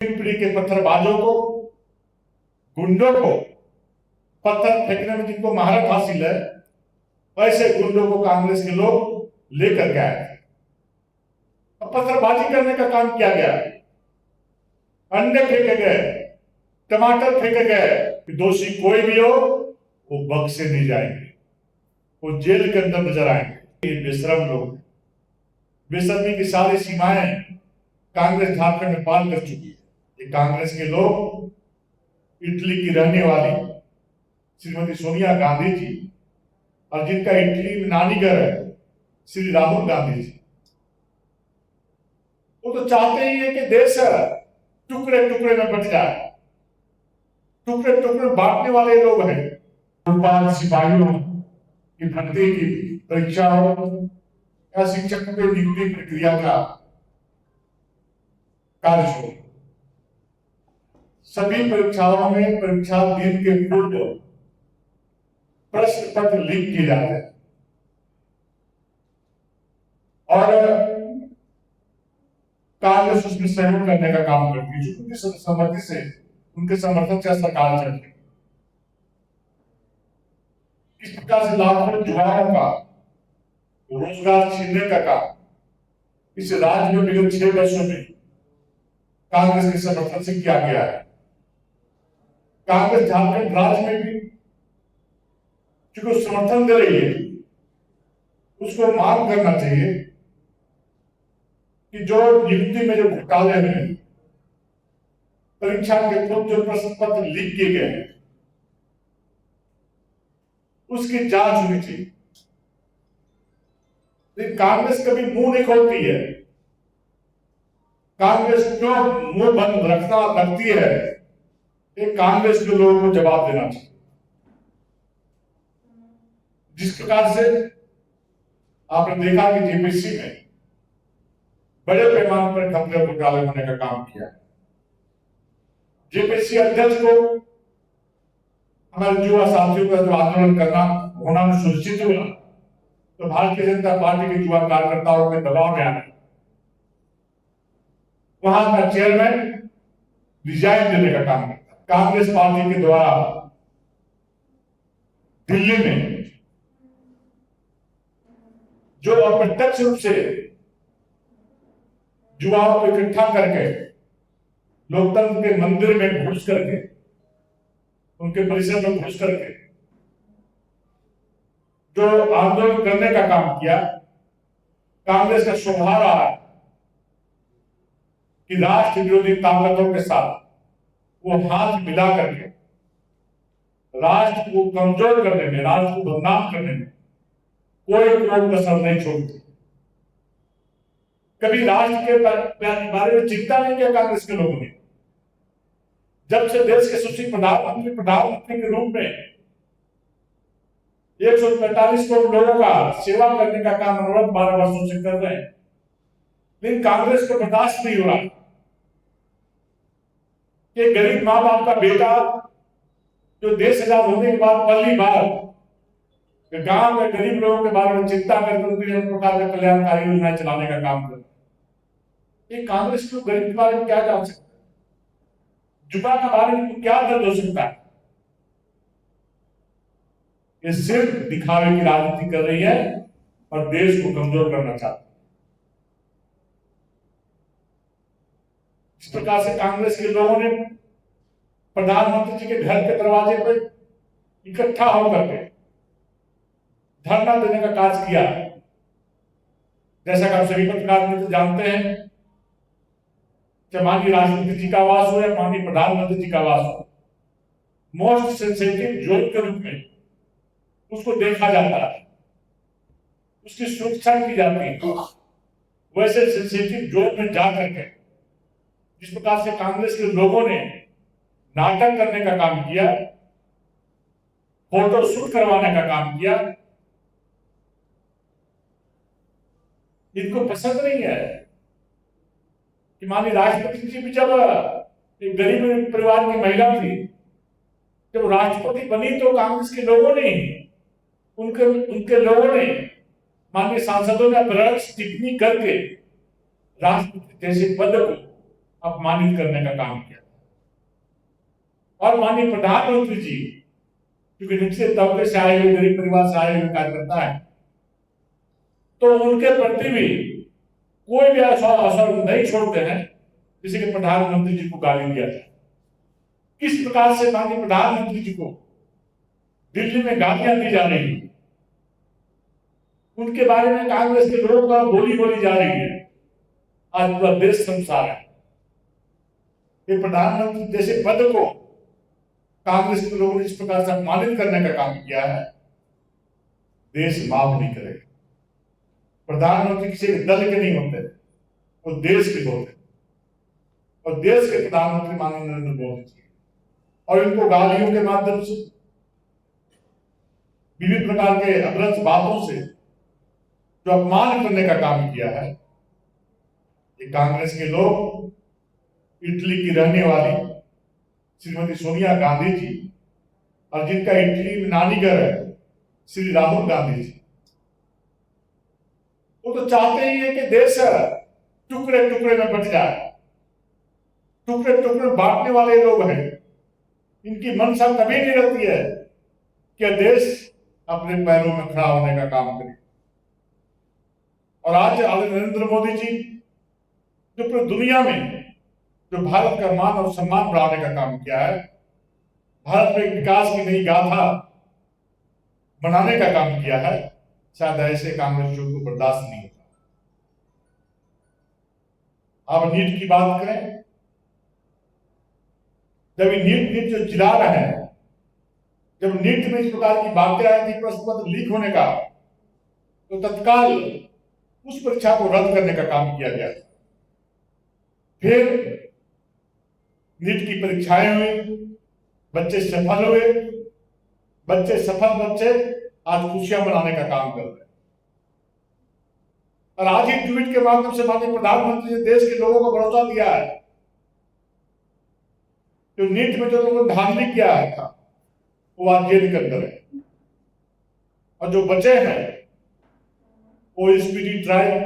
पीढ़ी के पत्थरबाजों को, गुंडों को, पत्थर फेंकने में जिनको महारत हासिल है, ऐसे गुंडों को कांग्रेस के लोग लेकर गए। पत्थरबाजी करने का काम किया गया, अंडे फेंके गए, टमाटर फेंके गए। दोषी कोई भी हो वो बख्शे नहीं जाएंगे, वो जेल के अंदर नजर आएंगे। ये बेशरम लोग, बेशर्मी की सारी सीमाएं कांग्रेस झारखंड में पार कर चुकी है। ये कांग्रेस के लोग इटली की रहने वाली श्रीमती सोनिया गांधी जी और जिनका इटली में नानी घर है श्री राहुल गांधी जी, वो तो चाहते ही है कि देश टुकड़े टुकड़े में बट जाए। टुकड़े टुकड़े बांटने वाले लोग हैं। उत्पाद सिपाहियों की भर्ती की परीक्षा हो या शिक्षक के नियुक्ति प्रक्रिया का कार्य हो, सभी परीक्षाओं में परीक्षा दिन के पूर्व प्रश्न पत्र लीक किए जाते हैं और कांग्रेस उसमें सहयोग करने का काम करती है, जो उनकी सहमति से, उनके समर्थन से सरकार चलती है। इस प्रकार से लाखों युवाओं का रोजगार छीनने का काम इस राज्य में विगत 6 वर्षों में कांग्रेस के समर्थन से किया गया है। कांग्रेस झारखंड राज्य में भी जो समर्थन दे रही है, उसको मांग करना चाहिए कि जो नियुक्ति में जो घोटाले हैं, परीक्षा के पूर्व जो प्रश्न पत्र लीक किए गए हैं, उसकी जांच होनी चाहिए। लेकिन कांग्रेस कभी मुंह नहीं खोलती है। कांग्रेस क्यों मुंह बंद रखती है, ये कांग्रेस के लोगों को जवाब देना चाहिए। जिस प्रकार से आपने देखा कि जेपीसी में बड़े पैमाने पर घपले घोटाले होने का काम किया, जेपीसी अध्यक्ष को हमारे युवा साथियों का जो आंदोलन करना होना सुनिश्चित हुआ, तो भारतीय जनता पार्टी के युवा कार्यकर्ताओं के दबाव में आए, वहां का चेयरमैन रिजाइन देने का काम करता। कांग्रेस पार्टी के द्वारा दिल्ली में जो अप्रत्यक्ष रूप से युवाओं को इकट्ठा करके लोकतंत्र के मंदिर में घुस करके, उनके परिसर में घुस करके जो आंदोलन करने का काम किया, कांग्रेस का स्वभाव रहा है कि राष्ट्र विरोधी ताकतों के साथ वो हाथ मिला करके राष्ट्र को कमजोर करने में, राष्ट्र को बदनाम करने में कोई कसर नहीं छोड़ती। कभी राष्ट्र के बारे में चिंता नहीं किया कांग्रेस के लोगों ने। जब से देश के सुशील प्रधानमंत्री के रूप में 145 करोड़ लोगों का सेवा करने का काम अनुरत 12 वर्षों से कर रहे हैं, लेकिन कांग्रेस को बर्दाश्त नहीं हो रहा कि गरीब मां बाप का बेटा जो देश आजाद होने के बाद पहली बार गांव में गरीब लोगों के बारे में चिंता करके उनके प्रकार के कल्याणकारी योजनाएं चलाने का काम कर, ये कांग्रेस को गरीब के बारे में क्या जान सकता है, युवा के बारे में क्या दर्द हो सकता है। ये सिर्फ दिखावे की राजनीति कर रही है और देश को कमजोर करना चाहती है। इस प्रकार से कांग्रेस के लोगों ने प्रधानमंत्री जी के घर के दरवाजे पर इकट्ठा होकर के धरना देने का कार्य किया। जैसा कि आप सभी पत्रकार मित्र जानते हैं, चाहे माननीय राष्ट्रपति जी का आवास हो या माननीय प्रधानमंत्री जी का आवास हो, मोस्ट सेंसिटिव जोन के रूप में उसको देखा जाता है, उसकी सुरक्षा की जाती है। वैसे सेंसिटिव जोन में जा करके जिस प्रकार से कांग्रेस के लोगों ने नाटक करने का काम किया, फोटो शूट करवाने का काम किया, इनको पसंद नहीं है कि माननीय राष्ट्रपति जी भी जब एक गरीब परिवार की महिला थी, जब राष्ट्रपति बनी तो कांग्रेस के लोगों ने, उनके लोगों ने, माननीय सांसदों ने टिप्पणी करके राष्ट्रपति जैसे पद को अपमानित करने का काम किया। और माननीय प्रधानमंत्री जी क्योंकि निचले तबके से आए हुए, गरीब परिवार से आए हुए कार्यकर्ता है, तो उनके प्रति भी कोई भी ऐसा असर नहीं छोड़ते हैं जिसे कि प्रधानमंत्री जी को गाली दिया जाए। किस प्रकार से माननीय प्रधानमंत्री जी को दिल्ली में गालियां दी जा रही है, उनके बारे में कांग्रेस के लोगों का बोली बोली जा रही है, आज पूरा देश संसार है। ये प्रधानमंत्री जैसे पद को कांग्रेस के लोगों ने इस प्रकार से अपमानित करने का काम किया है, देश माफ नहीं करेगा। प्रधानमंत्री किसी दल के नहीं होते, वो देश के होते, और देश के प्रधानमंत्री माननीय नरेंद्र मोदी जी, और इनको गालियों के माध्यम से, विभिन्न प्रकार के अभ्रंश बातों से जो अपमान करने का काम किया है, ये कांग्रेस के लोग, इटली की रहने वाली श्रीमती सोनिया गांधी जी, और जिनका इटली में नानी घर है श्री राहुल गांधी जी, वो तो चाहते ही है कि देश टुकड़े टुकड़े में बट जाए। टुकड़े टुकड़े बांटने वाले लोग हैं, इनकी मंशा कभी नहीं रहती है कि देश अपने पैरों में खड़ा होने का काम करे। और आज नरेंद्र मोदी जी जो पूरी दुनिया में जो भारत का मान और सम्मान बढ़ाने का काम किया है, भारत में विकास की नई गाथा बनाने का काम किया है, शायद ऐसे कांग्रेसियों को बर्दाश्त नहीं होता। अब नीट की बात करें, जब नीट जो चिल्ला रहे हैं, जब नीट में इस प्रकार की बातें आई थी प्रश्न पत्र लीक होने का, तो तत्काल उस परीक्षा को रद्द करने का काम किया गया। फिर नीट की परीक्षाएं हुई, बच्चे सफल हुए, बच्चे आज खुशियां मनाने का काम कर रहे हैं। और आज ही ट्वीट के माध्यम से माननीय प्रधानमंत्री ने देश के लोगों को भरोसा दिया है, जो नीट में जो लोगों ने धांधली किया है था, वो आज जेल के अंदर है, और जो बचे हैं वो स्पीडी ट्रायल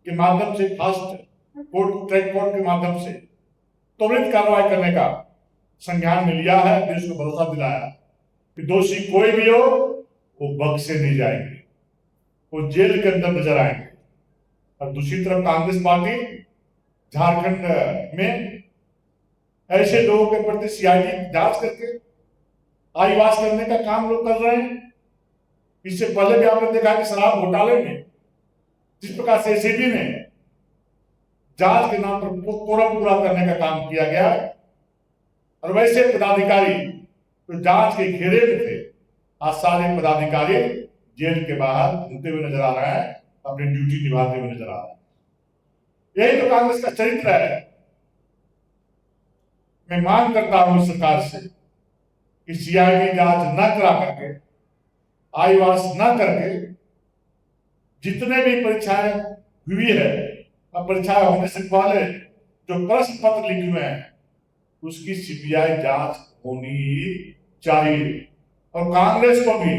के माध्यम से, फास्ट कोर्ट, ट्रैक कोर्ट के माध्यम से त्वरित कार्रवाई करने का संज्ञान में लिया है। देश को भरोसा दिलाया कि दोषी कोई भी हो वो बख्शे नहीं जाएंगे, वो जेल के अंदर नजर आएंगे। और दूसरी तरफ कांग्रेस पार्टी झारखंड में ऐसे लोगों के प्रति सीआईडी जांच करके आईवास करने का काम लोग कर रहे हैं। इससे पहले भी आपने देखा कि शराब घोटाले में जिस प्रकार से एसीबी ने जांच के नाम पर कोरम पूरा करने का काम किया गया, और वैसे पदाधिकारी तो जांच के घेरे में थे, आज सारे पदाधिकारी जेल के बाहर घूमते हुए नजर आ रहे हैं, अपनी ड्यूटी निभाते हुए नजर आ रहे हैं। यही तो कांग्रेस का चरित्र है। मैं मांग करता हूं सरकार से कि सीआईडी जांच न करा करके, आईवास न करके, जितने भी परीक्षाएं हुई है, परीक्षाएं होने से पहले जो प्रश्न पत्र लिखे हुए हैं, उसकी सीबीआई जांच होनी ही चाहिए। और कांग्रेस को भी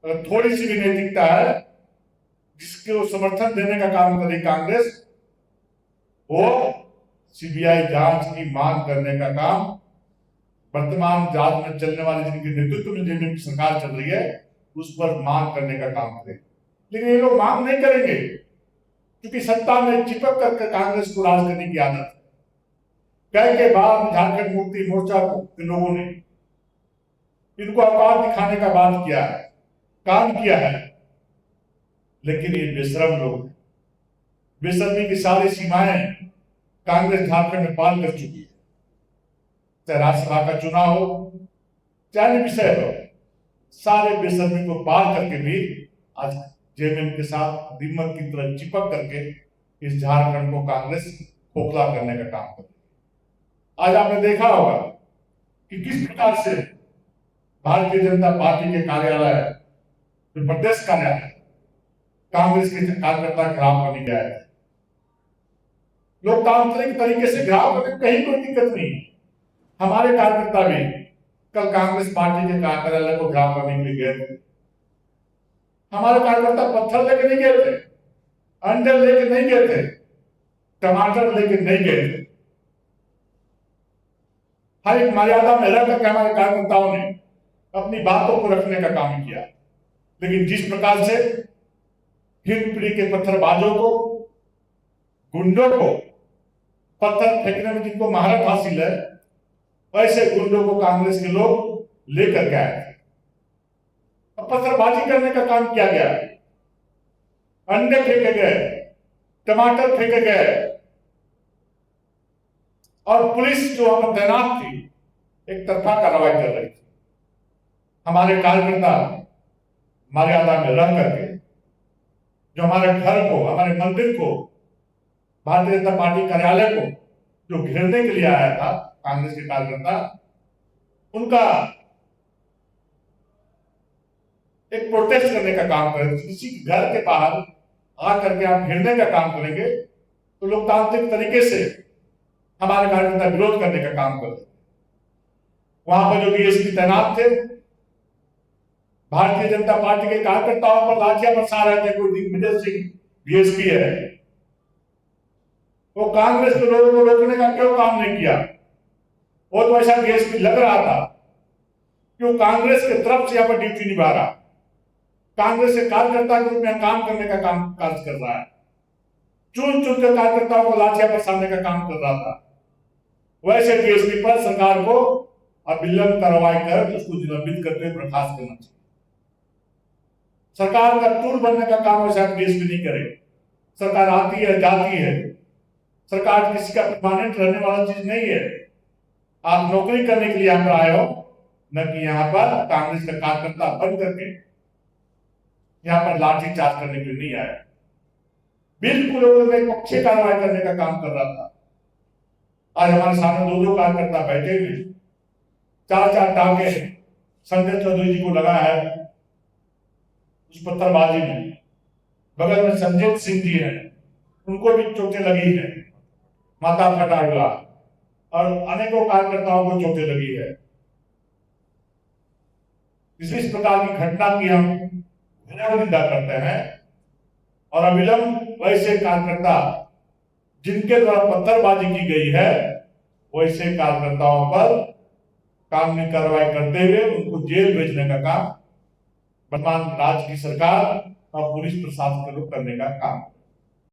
अगर थोड़ी सी भी नैतिकता है, जिसको समर्थन देने का काम करे कांग्रेस, वो सीबीआई जांच की मांग करने का काम वर्तमान राज्य में चलने वाले जिनके नेतृत्व में जिनकी सरकार चल रही है, उस पर मांग करने का काम करे। लेकिन ये लोग मांग नहीं करेंगे, क्योंकि सत्ता में चिपक करके कांग्रेस को राज करने की आदत है। कई के बाद झारखंड मुक्ति मोर्चा के लोगों ने इनको औकात दिखाने का बात किया है, काम किया है, लेकिन ये बेशरम लोग, बेशर्मी की सारी सीमाएं कांग्रेस झारखंड में पार कर चुकी है। चाहे राज्यसभा का चुनाव हो, चाहे विषय हो, सारे बेशर्मी को पार करके भी आज जेएमएम के साथ दीमक की तरह चिपक करके इस झारखंड को कांग्रेस खोखला करने का काम कर रही है। आज आपने देखा होगा कि किस प्रकार से भारतीय जनता पार्टी के कार्यालय, जो प्रदेश कार्यालय, कांग्रेस के कार्यकर्ता घिराव करने गए थे। लोकतांत्रिक तरीके से घिराव करने कहीं कोई दिक्कत नहीं। हमारे कार्यकर्ता भी कल कांग्रेस पार्टी के कार्यालय को घिराव करने के लिए गए थे। हमारे कार्यकर्ता पत्थर लेके नहीं गए थे, अंडे लेके नहीं गए थे, टमाटर लेके नहीं गए थे। हर एक मर्यादा में रहकर हमारे कार्यकर्ताओं ने अपनी बातों को रखने का काम किया। लेकिन जिस प्रकार से हिंदपीढ़ी के पत्थरबाजों को, गुंडों को पत्थर फेंकने में जिनको महारत हासिल है, ऐसे गुंडों को कांग्रेस के लोग लेकर के आए। पत्थरबाजी करने का काम किया गया, अंडे फेंके गए, टमाटर फेंके गए, और पुलिस जो वहां तैनात थी एक तरफा कार्रवाई कर रही थी। हमारे कार्यकर्ता मर्यादा में रह करके जो हमारे घर को, हमारे मंदिर को, भारतीय जनता पार्टी कार्यालय को जो घेरने के लिए आया था कांग्रेस के कार्यकर्ता, उनका एक प्रोटेस्ट करने का काम करें। किसी घर के बाहर आकर के आप घेरने का काम करेंगे तो लोकतांत्रिक तरीके से हमारे कार्यकर्ता विरोध करने का काम करते। वहां पर जो डीएसपी तैनात थे, भारतीय जनता पार्टी के कार्यकर्ताओं पर लाठियां बरसा रहे थे। कोई दिग्विजय सिंह डीएसपी है, वो कांग्रेस के लोगों को रोकने का क्यों काम नहीं किया? वो तो ऐसा डीएसपी लग रहा था कि वो कांग्रेस के तरफ से यहाँ पर ड्यूटी निभा रहा, कांग्रेस के कार्यकर्ता के रूप में काम करने का काम कार्य कर रहा है, चुन चुन कर कार्यकर्ताओं को लाठियां बरसाने का काम कर रहा था। वैसे डीएसपी पर सरकार को अविलंब कार्रवाई कर उसको निलंबित करके बर्खास्त करना चाहिए। सरकार का टूल बनने का काम वैसा डीएसपी नहीं करे। सरकार आती है, जाती है, सरकार किसी का परमानेंट रहने वाला चीज नहीं है। आप नौकरी करने के लिए यहाँ पर आए हो, न कि यहाँ पर कांग्रेस का कार्यकर्ता बन करके यहाँ पर लाठी चार्ज करने के लिए नहीं आया। बिल्कुल एक पक्षी कार्रवाई करने का काम कर रहा था। आज हमारे सामने दो कार्यकर्ता बैठे हुए, चार टांगे संजय चौधरी जी को लगा है उस पत्थरबाजी में। बगल में संजीत सिंह जी हैं, उनको भी चोटें लगी है, माथा फटा हुआ, और अनेकों कार्यकर्ताओं को चोटें लगी है। इस प्रकार की घटना की हम निंदा करते हैं और अविलंब वैसे कार्यकर्ता जिनके द्वारा पत्थरबाजी की गई है, वैसे कार्यकर्ताओं पर कानूनी कार्रवाई करते हुए उनको जेल भेजने का काम वर्तमान राज्य की सरकार और पुलिस प्रशासन के लोग करने का काम